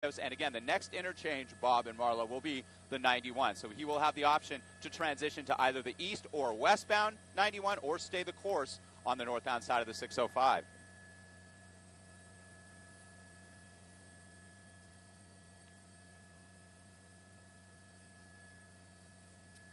And again, the next interchange, Bob and Marla, will be the 91. So he will have the option to transition to either the east or westbound 91 or stay the course on the northbound side of the 605.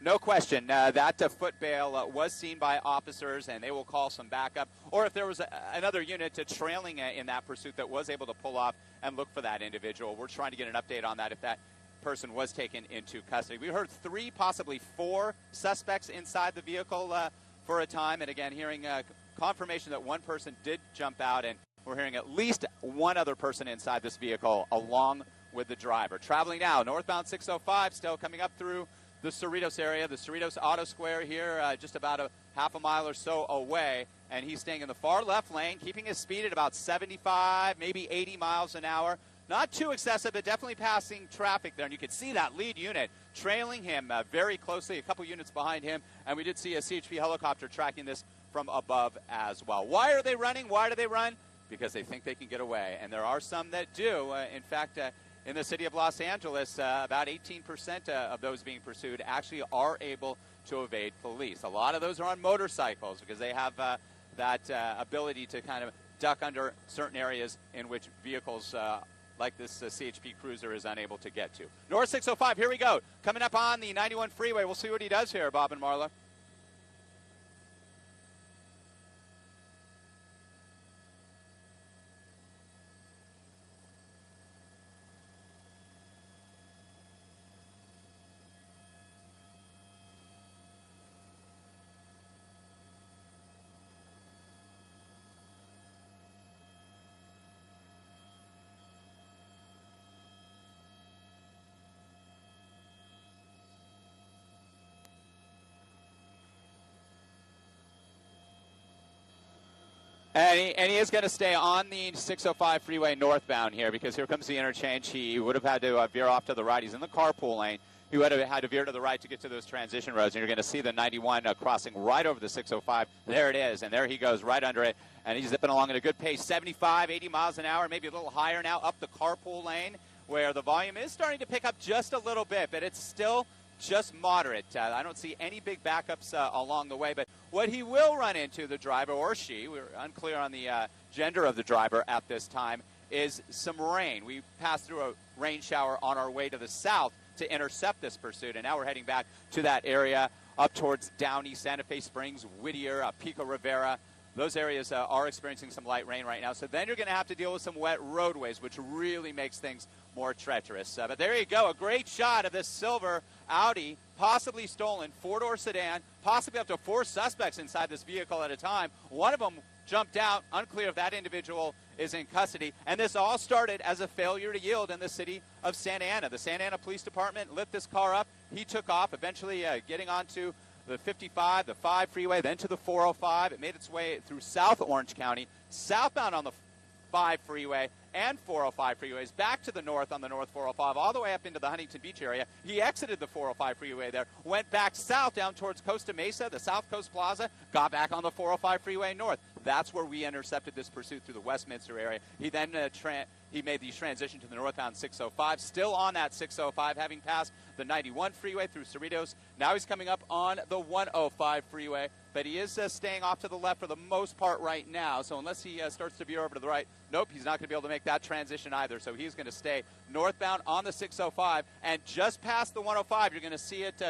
No question, that foot bail was seen by officers, and they will call some backup. Or if there was another unit trailing in that pursuit that was able to pull off and look for that individual, we're trying to get an update on that if that person was taken into custody. We heard 3, possibly 4 suspects inside the vehicle for a time, and again, hearing confirmation that one person did jump out, and we're hearing at least one other person inside this vehicle along with the driver. Traveling now, northbound 605, still coming up through the Cerritos area, the Cerritos Auto Square here, just about a half a mile or so away, and he's staying in the far left lane, keeping his speed at about 75, maybe 80 miles an hour. Not too excessive, but definitely passing traffic there, and you can see that lead unit trailing him very closely, a couple units behind him, and we did see a CHP helicopter tracking this from above as well. Why are they running? Why do they run? Because they think they can get away, and there are some that do. In fact, in the city of Los Angeles, about 18% of those being pursued actually are able to evade police. A lot of those are on motorcycles because they have that ability to kind of duck under certain areas in which vehicles like this CHP Cruiser is unable to get to. North 605, here we go. Coming up on the 91 freeway. We'll see what he does here, Bob and Marla. And he is going to stay on the 605 freeway northbound here because here comes the interchange. He would have had to veer off to the right. He's in the carpool lane. He would have had to veer to the right to get to those transition roads. And you're going to see the 91 crossing right over the 605. There it is. And there he goes right under it. And he's zipping along at a good pace, 75, 80 miles an hour, maybe a little higher now up the carpool lane where the volume is starting to pick up just a little bit, but it's still just moderate. I don't see any big backups along the way, but what he will run into, the driver or she, we're unclear on the gender of the driver at this time, is some rain. We passed through a rain shower on our way to the south to intercept this pursuit, and now we're heading back to that area up towards Downey, Santa Fe Springs, Whittier, Pico Rivera. Those areas are experiencing some light rain right now, so then you're going to have to deal with some wet roadways, which really makes things more treacherous. But there you go, a great shot of this silver Audi, possibly stolen, 4-door sedan, possibly up to 4 suspects inside this vehicle at a time. One of them jumped out, unclear if that individual is in custody. And this all started as a failure to yield in the city of Santa Ana. The Santa Ana Police Department lit this car up. He took off, eventually getting onto the 55, the 5 freeway, then to the 405. It made its way through South Orange County, southbound on the 5 freeway and 405 freeways, back to the north on the North 405, all the way up into the Huntington Beach area. He exited the 405 freeway there, went back south down towards Costa Mesa, the South Coast Plaza, got back on the 405 freeway north. That's where we intercepted this pursuit through the Westminster area. He then he made the transition to the northbound 605, still on that 605, having passed the 91 freeway through Cerritos. Now he's coming up on the 105 freeway, but he is staying off to the left for the most part right now. So unless he starts to veer over to the right, nope, he's not going to be able to make that transition either. So he's going to stay northbound on the 605, and just past the 105, you're going to see it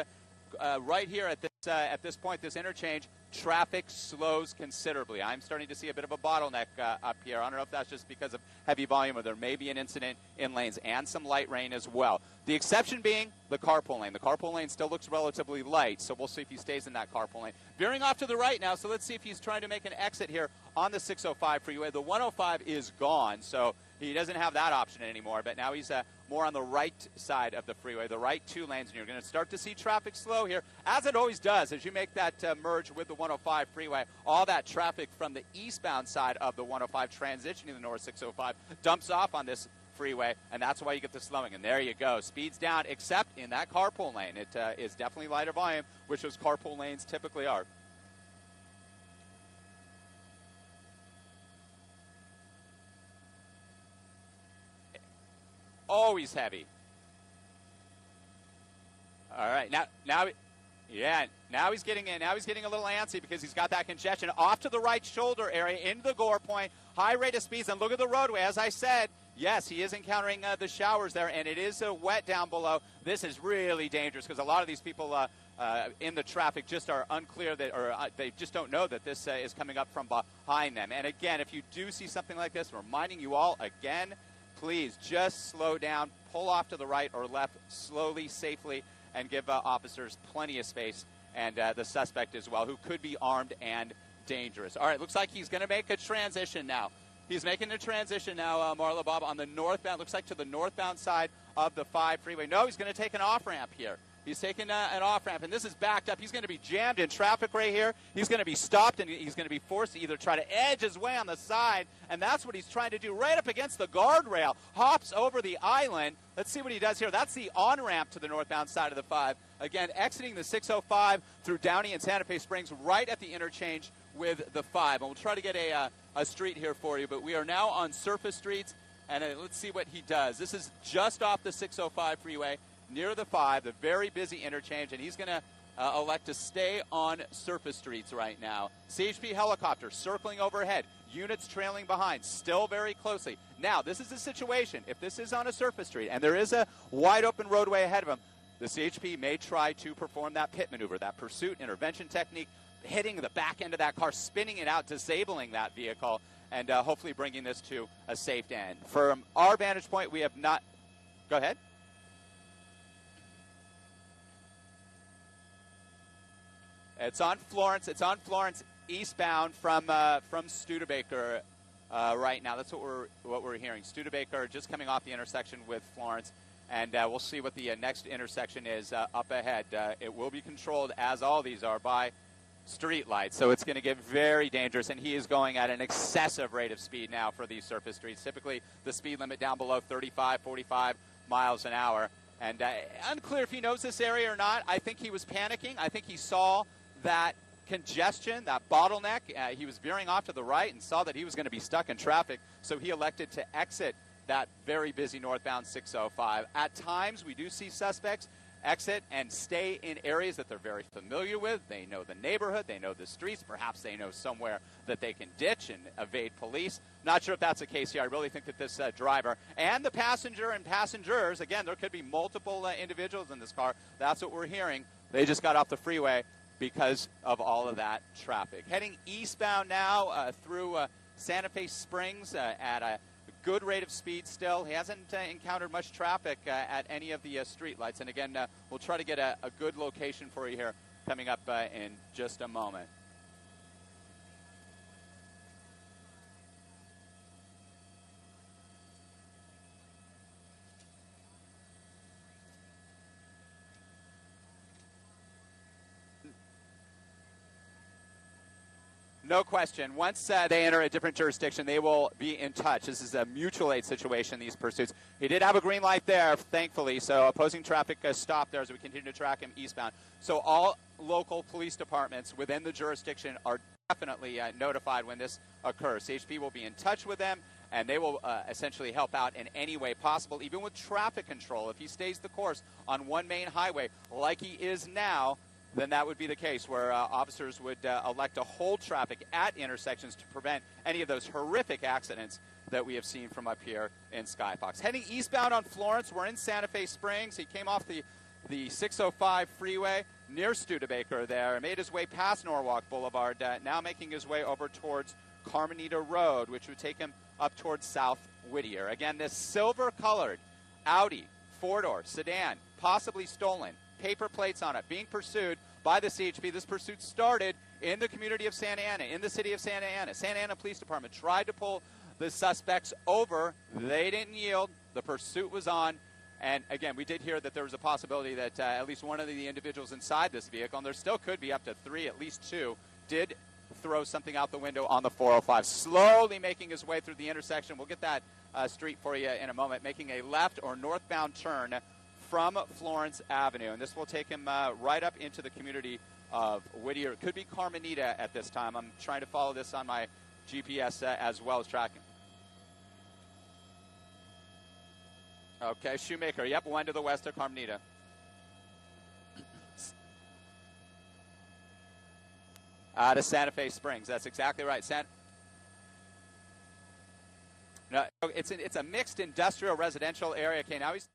right here at this point, this interchange. Traffic slows considerably. I'm starting to see a bit of a bottleneck up here. I don't know if that's just because of heavy volume or there may be an incident in lanes and some light rain as well. The exception being the carpool lane. The carpool lane still looks relatively light, so we'll see if he stays in that carpool lane. Veering off to the right now, so let's see if he's trying to make an exit here on the 605 freeway. The 105 is gone, so he doesn't have that option anymore, but now he's more on the right side of the freeway, the right 2 lanes, and you're going to start to see traffic slow here, as it always does as you make that merge with the 105 freeway. All that traffic from the eastbound side of the 105 transitioning to the north 605 dumps off on this freeway, and that's why you get the slowing. And there you go, speeds down, except in that carpool lane. It is definitely lighter volume, which those carpool lanes typically are. always heavy. All right, now he's getting in. Now he's getting a little antsy because he's got that congestion off to the right shoulder area into the gore point. High rate of speeds, and look at the roadway. As I said, yes, he is encountering the showers there, and it is wet down below. This is really dangerous because a lot of these people in the traffic just are unclear that, or they just don't know that this is coming up from behind them. And again, if you do see something like this, reminding you all again, please just slow down, pull off to the right or left slowly, safely, and give officers plenty of space, and the suspect as well, who could be armed and dangerous. All right, looks like he's going to make a transition now. He's making a transition now, Marla Bob, on the northbound, looks like to the northbound side of the 5 freeway. No, he's going to take an off-ramp here. He's taking an off-ramp, and this is backed up. He's going to be jammed in traffic right here. He's going to be stopped, and he's going to be forced to either try to edge his way on the side, and that's what he's trying to do right up against the guardrail. Hops over the island. Let's see what he does here. That's the on-ramp to the northbound side of the 5. Again, exiting the 605 through Downey and Santa Fe Springs right at the interchange with the 5. And we'll try to get a street here for you, but we are now on surface streets, and let's see what he does. This is just off the 605 freeway, near the 5, the very busy interchange, and he's going to elect to stay on surface streets right now. CHP helicopter circling overhead, units trailing behind, still very closely. Now, this is a situation, if this is on a surface street and there is a wide open roadway ahead of him, the CHP may try to perform that pit maneuver, that pursuit intervention technique, hitting the back end of that car, spinning it out, disabling that vehicle, and hopefully bringing this to a safe end. From our vantage point, we have not... Go ahead. It's on Florence. It's on Florence eastbound from Studebaker right now. That's what we're hearing. Studebaker just coming off the intersection with Florence, and we'll see what the next intersection is up ahead. It will be controlled, as all these are, by street lights, so it's going to get very dangerous, and he is going at an excessive rate of speed now for these surface streets. Typically, the speed limit down below 35, 45 miles an hour, and unclear if he knows this area or not. I think he was panicking. I think he saw that congestion, that bottleneck. He was veering off to the right and saw that he was going to be stuck in traffic, so he elected to exit that very busy northbound 605. At times, we do see suspects exit and stay in areas that they're very familiar with. They know the neighborhood, they know the streets, perhaps they know somewhere that they can ditch and evade police. Not sure if that's the case here. I really think that this driver and the passenger and passengers, again, there could be multiple individuals in this car. That's what we're hearing. They just got off the freeway because of all of that traffic. Heading eastbound now through Santa Fe Springs at a good rate of speed still. He hasn't encountered much traffic at any of the street lights. And again, we'll try to get a good location for you here coming up in just a moment. No question. Once they enter a different jurisdiction, they will be in touch. This is a mutual aid situation, these pursuits. He did have a green light there, thankfully, so opposing traffic stopped there as we continue to track him eastbound. So all local police departments within the jurisdiction are definitely notified when this occurs. CHP will be in touch with them, and they will essentially help out in any way possible, even with traffic control. If he stays the course on one main highway like he is now, then that would be the case where officers would elect to hold traffic at intersections to prevent any of those horrific accidents that we have seen from up here in Skyfox. Heading eastbound on Florence, we're in Santa Fe Springs. He came off the 605 freeway near Studebaker there and made his way past Norwalk Boulevard, now making his way over towards Carmenita Road, which would take him up towards South Whittier. Again, this silver-colored Audi four-door sedan, possibly stolen, paper plates on it, being pursued by the CHP. This pursuit started in the community of Santa Ana, in the city of Santa Ana. Santa Ana Police Department tried to pull the suspects over. They didn't yield. The pursuit was on. And, again, we did hear that there was a possibility that at least one of the individuals inside this vehicle, and there still could be up to 3, at least 2, did throw something out the window on the 405, slowly making his way through the intersection. We'll get that street for you in a moment, making a left or northbound turn from Florence Avenue, and this will take him right up into the community of Whittier. It could be Carmenita at this time. I'm trying to follow this on my GPS as well as tracking. Okay, Shoemaker. Yep, one to the west of Carmenita. To Santa Fe Springs. That's exactly right. No, it's a mixed industrial residential area. Okay, now he's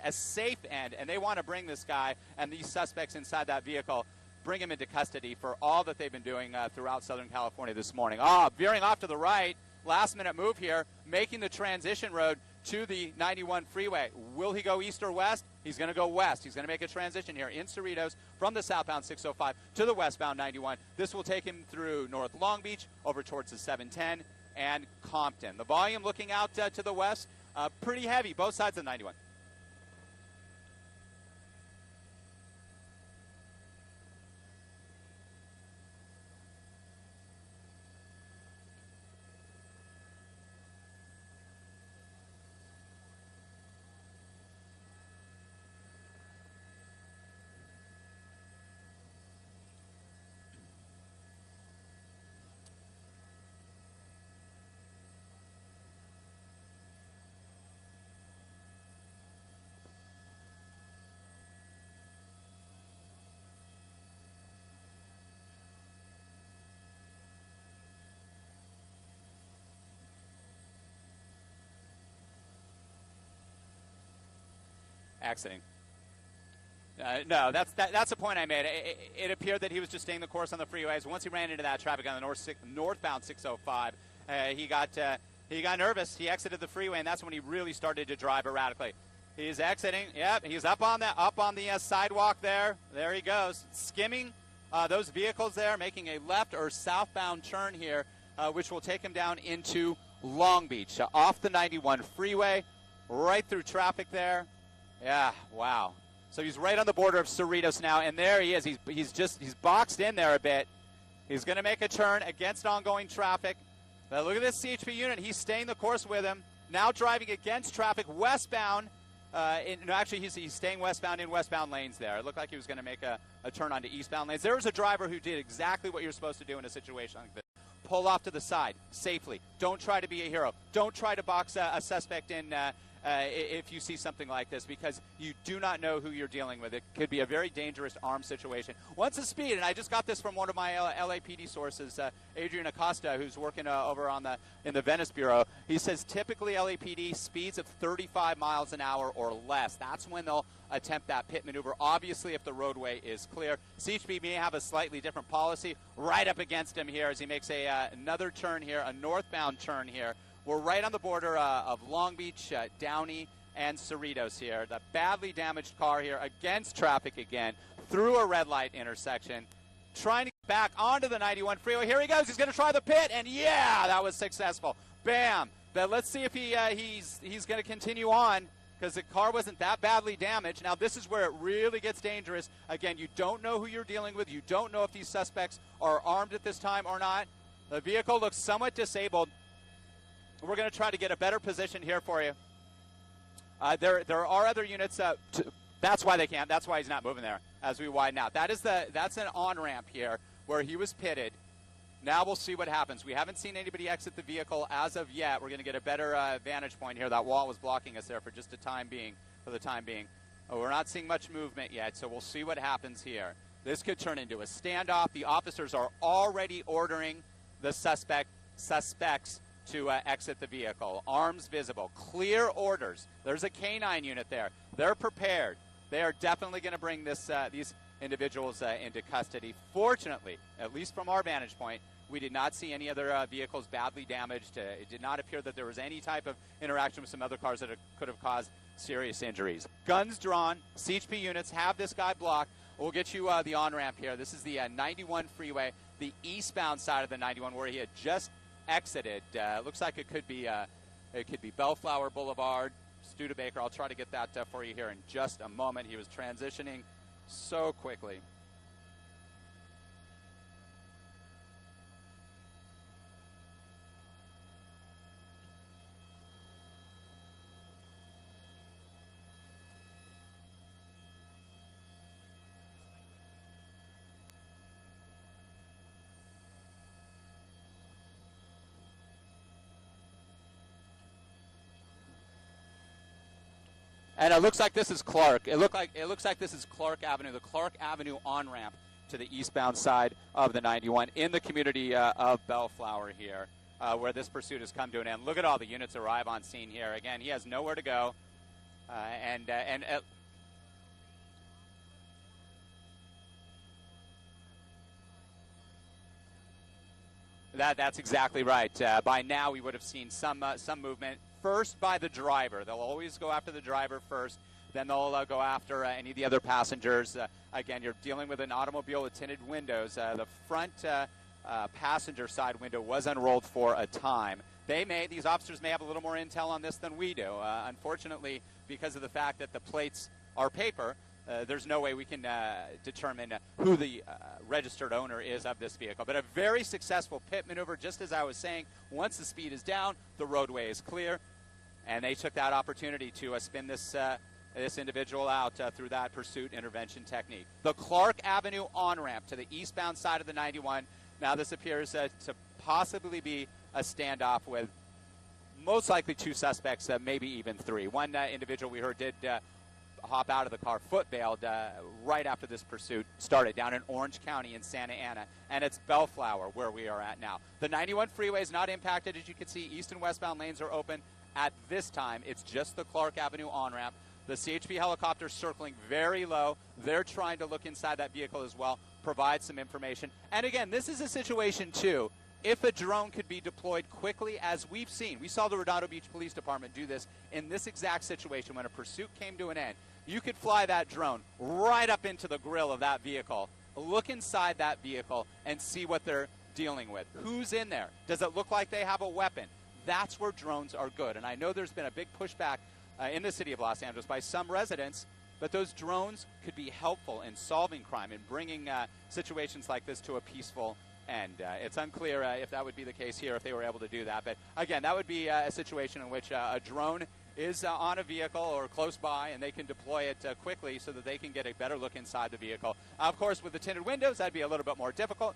a safe end, and they want to bring this guy and these suspects inside that vehicle, bring him into custody for all that they've been doing throughout Southern California this morning. Veering off to the right, last-minute move here, making the transition road to the 91 freeway. Will he go east or west? He's going to go west. He's going to make a transition here in Cerritos from the southbound 605 to the westbound 91. This will take him through North Long Beach, over towards the 710, and Compton. The volume looking out to the west, pretty heavy, both sides of 91. Exiting. No, that's the point I made. It appeared that he was just staying the course on the freeways. Once he ran into that traffic on the northbound 605, he got nervous. He exited the freeway, and that's when he really started to drive erratically. He's exiting. Yep, he's up on the sidewalk there. There he goes, skimming those vehicles there, making a left or southbound turn here, which will take him down into Long Beach, off the 91 freeway, right through traffic there. Yeah, wow. So he's right on the border of Cerritos now, and there he is. He's boxed in there a bit. He's going to make a turn against ongoing traffic. Now look at this CHP unit. He's staying the course with him. Now driving against traffic westbound. Actually, he's staying westbound in westbound lanes there. It looked like he was going to make a turn onto eastbound lanes. There was a driver who did exactly what you're supposed to do in a situation like this. Pull off to the side safely. Don't try to be a hero. Don't try to box a suspect in if you see something like this, because you do not know who you're dealing with. It could be a very dangerous armed situation. Once the speed, and I just got this from one of my LAPD sources, Adrian Acosta, who's working over in the Venice Bureau. He says typically LAPD speeds of 35 miles an hour or less. That's when they'll attempt that pit maneuver. Obviously, if the roadway is clear. CHP may have a slightly different policy. Right up against him here as he makes another turn here, a northbound turn here. We're right on the border of Long Beach, Downey, and Cerritos here. The badly damaged car here against traffic again, through a red light intersection, trying to get back onto the 91 freeway. Here he goes. He's going to try the pit, and yeah, that was successful. Bam. But let's see if he's going to continue on, because the car wasn't that badly damaged. Now, this is where it really gets dangerous. Again, you don't know who you're dealing with. You don't know if these suspects are armed at this time or not. The vehicle looks somewhat disabled. We're going to try to get a better position here for you. There are other units. That's why they can't. That's why he's not moving there as we widen out. That's an on-ramp here where he was pitted. Now we'll see what happens. We haven't seen anybody exit the vehicle as of yet. We're going to get a better vantage point here. That wall was blocking us there for the time being. We're not seeing much movement yet, so we'll see what happens here. This could turn into a standoff. The officers are already ordering the suspects to exit the vehicle. Arms visible. Clear orders. There's a K-9 unit there. They're prepared. They are definitely going to bring these individuals into custody. Fortunately, at least from our vantage point, we did not see any other vehicles badly damaged. It did not appear that there was any type of interaction with some other cars that could have caused serious injuries. Guns drawn. CHP units have this guy blocked. We'll get you the on-ramp here. This is the 91 freeway, the eastbound side of the 91 where he had just exited. Looks like it could be Bellflower Boulevard, Studebaker. I'll try to get that for you here in just a moment. He was transitioning so quickly. And it looks like this is Clark. It looks like this is Clark Avenue, the Clark Avenue on-ramp to the eastbound side of the 91 in the community of Bellflower here, where this pursuit has come to an end. Look at all the units arrive on scene here. Again, he has nowhere to go. and That's exactly right. By now, we would have seen some movement. First by the driver. They'll always go after the driver first. Then they'll go after any of the other passengers. Again, you're dealing with an automobile with tinted windows. The front passenger side window was unrolled for a time. These officers may have a little more intel on this than we do. Unfortunately, because of the fact that the plates are paper, there's no way we can determine who the registered owner is of this vehicle. But a very successful pit maneuver, just as I was saying. Once the speed is down, the roadway is clear, and they took that opportunity to spin this individual out through that pursuit intervention technique. The Clark Avenue on-ramp to the eastbound side of the 91. Now this appears to possibly be a standoff with most likely two suspects, maybe even three. One individual we heard did hop out of the car, foot-bailed, right after this pursuit started down in Orange County in Santa Ana. And it's Bellflower where we are at now. The 91 freeway is not impacted. As you can see, east and westbound lanes are open. At this time, it's just the Clark Avenue on-ramp. The CHP helicopter circling very low. They're trying to look inside that vehicle as well, provide some information. And again, this is a situation, too, if a drone could be deployed quickly, as we've seen. We saw the Redondo Beach Police Department do this in this exact situation when a pursuit came to an end. You could fly that drone right up into the grill of that vehicle, look inside that vehicle, and see what they're dealing with. Who's in there? Does it look like they have a weapon? That's where drones are good. And I know there's been a big pushback in the city of Los Angeles by some residents, but those drones could be helpful in solving crime and bringing situations like this to a peaceful end. It's unclear if that would be the case here, if they were able to do that. But again, that would be a situation in which a drone is on a vehicle or close by, and they can deploy it quickly so that they can get a better look inside the vehicle. Of course, with the tinted windows, that'd be a little bit more difficult.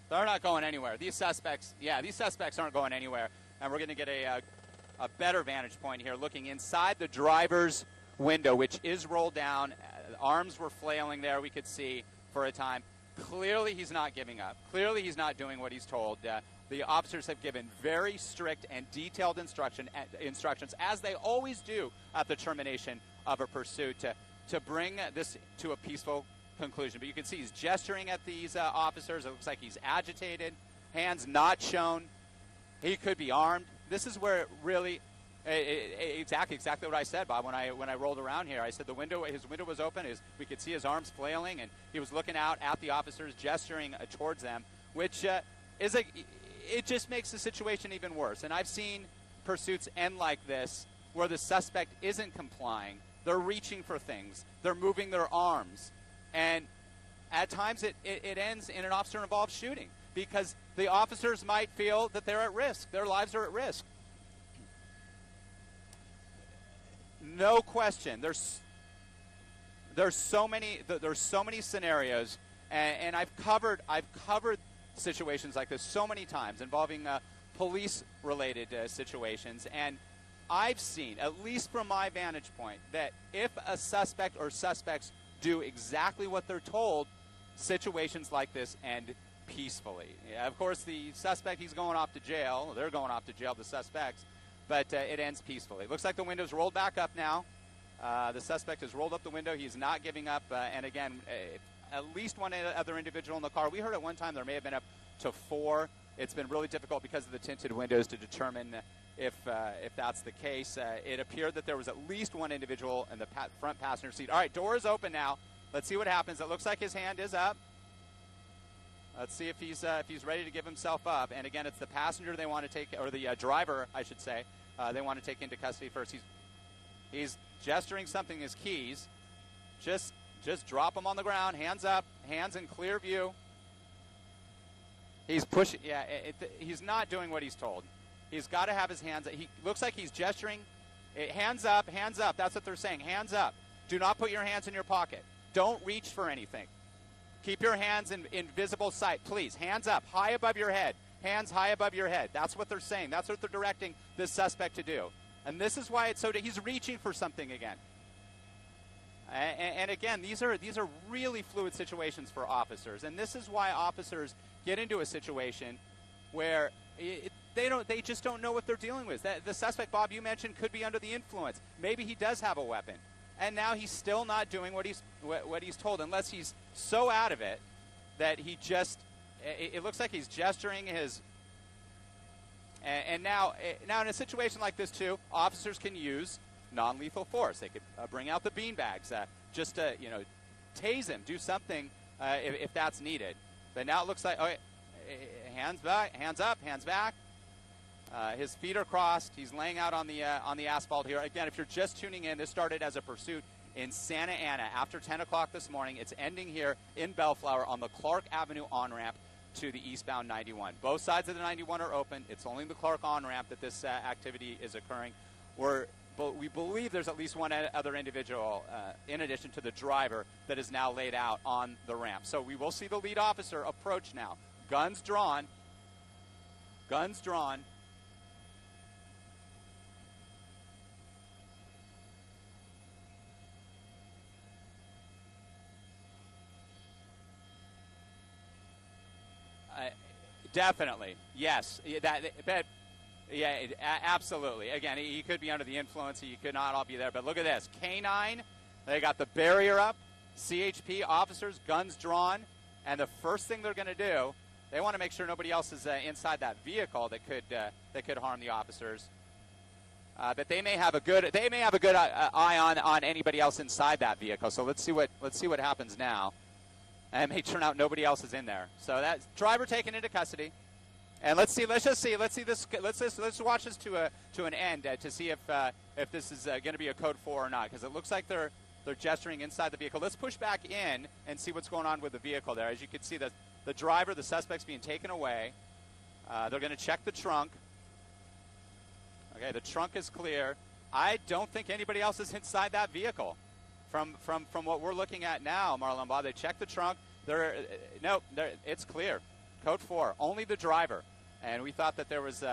They're not going anywhere. These suspects aren't going anywhere. And we're going to get a better vantage point here, looking inside the driver's window, which is rolled down. Arms were flailing there, we could see, for a time. Clearly he's not giving up. Clearly he's not doing what he's told. The officers have given very strict and detailed instructions, as they always do at the termination of a pursuit, to bring this to a peaceful conclusion. But you can see he's gesturing at these officers. It looks like he's agitated, hands not shown. He could be armed. This is where it really exactly what I said, Bob, when I rolled around here. I said his window was open. We could see his arms flailing, and he was looking out at the officers, gesturing towards them, which it just makes the situation even worse. And I've seen pursuits end like this where the suspect isn't complying. They're reaching for things. They're moving their arms. And at times it ends in an officer-involved shooting because the officers might feel that they're at risk. Their lives are at risk. No question. There's so many scenarios, and I've covered situations like this so many times involving police-related situations, and I've seen, at least from my vantage point, that if a suspect or suspects do exactly what they're told, situations like this end peacefully. Yeah, of course, the suspect, he's going off to jail. They're going off to jail, the suspects, but it ends peacefully. It looks like the window's rolled back up now. The suspect has rolled up the window. He's not giving up. And again, at least one other individual in the car. We heard at one time there may have been up to 4. It's been really difficult because of the tinted windows to determine if that's the case. It appeared that there was at least one individual in the front passenger seat. All right, door is open now. Let's see what happens. It looks like his hand is up. Let's see if he's ready to give himself up. And again, it's the passenger they want to take, or the driver, I should say, they want to take into custody first. He's gesturing something, his keys. Just drop them on the ground, hands up, hands in clear view. He's pushing. Yeah, he's not doing what he's told. He's got to have his hands up. He looks like he's gesturing. Hands up, hands up. That's what they're saying. Hands up. Do not put your hands in your pocket. Don't reach for anything. Keep your hands in visible sight, please. Hands up, high above your head. Hands high above your head. That's what they're saying. That's what they're directing this suspect to do. And this is why it's so, he's reaching for something again. And again, these are really fluid situations for officers. And this is why officers get into a situation where they just don't know what they're dealing with. The suspect, Bob, you mentioned, could be under the influence. Maybe he does have a weapon. And now he's still not doing what he's told, unless he's so out of it that he just, it looks like he's gesturing his, and now in a situation like this too, officers can use non-lethal force. They could bring out the beanbags, just to, tase him, do something if that's needed. But now it looks like, hands back, hands up, hands back. His feet are crossed. He's laying out on the asphalt here. Again, if you're just tuning in, this started as a pursuit in Santa Ana after 10 o'clock this morning. It's ending here in Bellflower on the Clark Avenue on-ramp to the eastbound 91. Both sides of the 91 are open. It's only the Clark on-ramp that this activity is occurring. We believe there's at least one other individual, in addition to the driver, that is now laid out on the ramp. So we will see the lead officer approach now. Guns drawn. Guns drawn. Definitely, yes. Absolutely. Again, he could be under the influence. He could not all be there. But look at this. K9, they got the barrier up. CHP officers, guns drawn. And the first thing they're going to do, they want to make sure nobody else is inside that vehicle that could harm the officers. But they may have a good eye on anybody else inside that vehicle. So let's see what happens now. And it may turn out nobody else is in there. So that driver taken into custody. And let's watch this to an end to see if this is going to be a code 4 or not, because it looks like they're gesturing inside the vehicle. Let's push back in and see what's going on with the vehicle there. As you can see, the driver, the suspect's being taken away. They're going to check the trunk. Okay, the trunk is clear. I don't think anybody else is inside that vehicle. From what we're looking at now, Marlon Bob, they checked the trunk. It's clear. Code 4, only the driver. And we thought that there was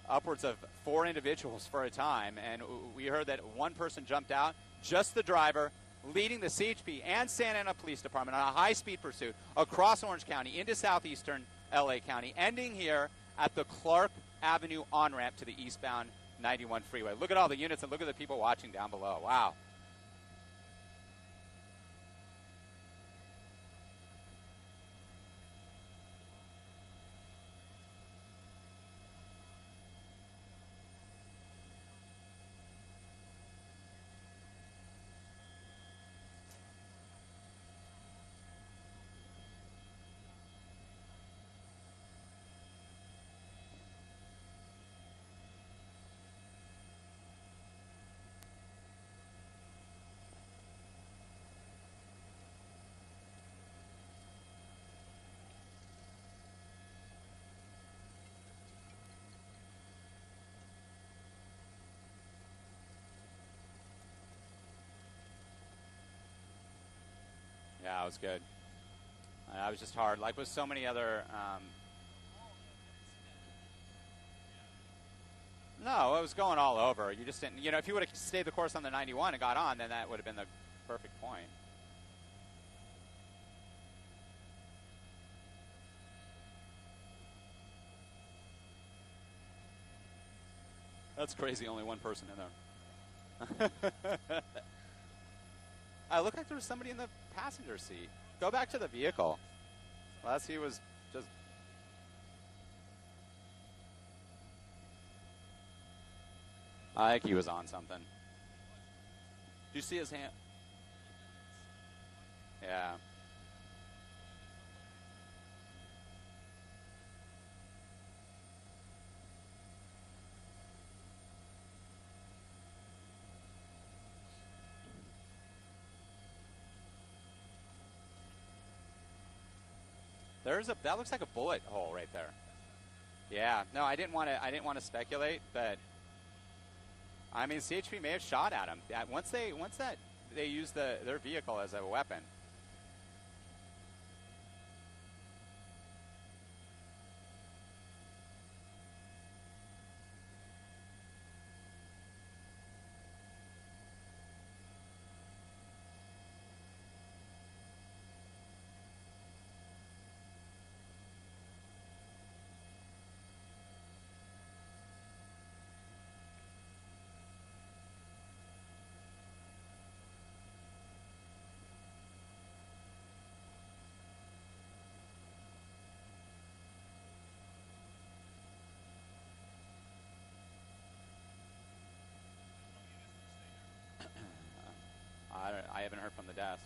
upwards of 4 individuals for a time, and we heard that one person jumped out, just the driver, leading the CHP and Santa Ana Police Department on a high-speed pursuit across Orange County into southeastern L.A. County, ending here at the Clark Avenue on-ramp to the eastbound 91 freeway. Look at all the units and look at the people watching down below. Wow. Yeah, it was good. That was just hard. Like with so many other... No, it was going all over. You just didn't... if you would have stayed the course on the 91 and got on, then that would have been the perfect point. That's crazy. Only one person in there. I looked like there was somebody in the passenger seat. Go back to the vehicle. Unless he was just... I think he was on something. Did you see his hand? Yeah. That looks like a bullet hole right there. Yeah. No, I didn't want to speculate, but I mean, CHP may have shot at him. Once that they use their vehicle as a weapon. I haven't heard from the desk.